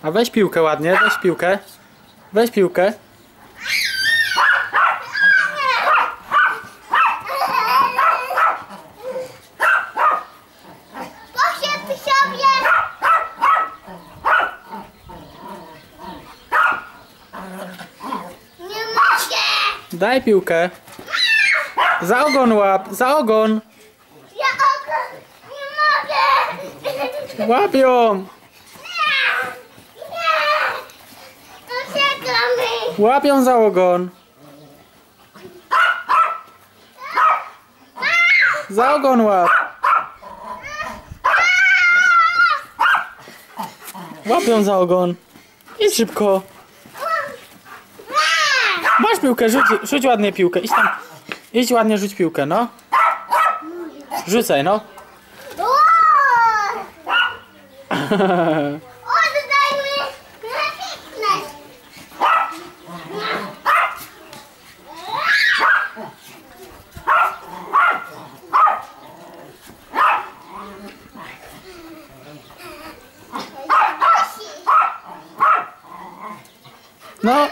A weź piłkę ładnie, weź piłkę. Weź piłkę. Poszedł sobie. Nie mogę. Daj piłkę. Za ogon łap, za ogon. Ja ogon nie mogę. Łap ją. Nie. Uciekamy. Łap ją za ogon. Za ogon łap. Łap ją za ogon. Idź szybko. Masz piłkę, rzuć ładnie piłkę. Idź tam. Idź ładnie, rzuć piłkę, no. Rzucaj, no. Oddaj mi natychmiast. No.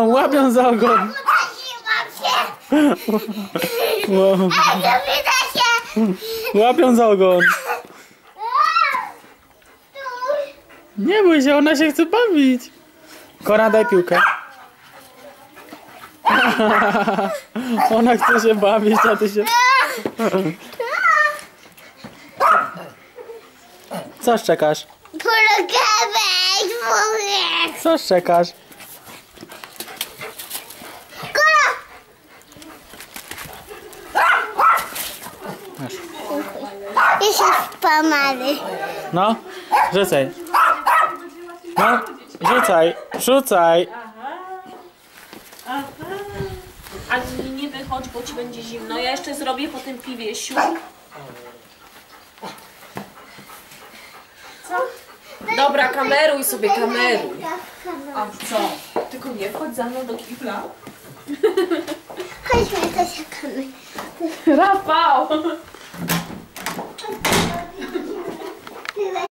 Łap ją za ogon. Udasiłam się. Wow. Wyda się. Łap ją za ogon. Nie bój się, ona się chce bawić. Kora, daj piłkę. Ona chce się bawić, a ty się... Co szczekasz? Pologawaj, mówię. Co szczekasz? Kola. Masz. Jeszcze pomady. No, rzucaj. No, rzucaj. Aha. A nie wychodź, bo ci będzie zimno. Ja jeszcze zrobię po tym piwie siu. Co? Dobra, kameruj sobie, kameruj. A co? Tylko nie wchodź za mną do kibla. Chodźmy, to się kameruj. Rafał!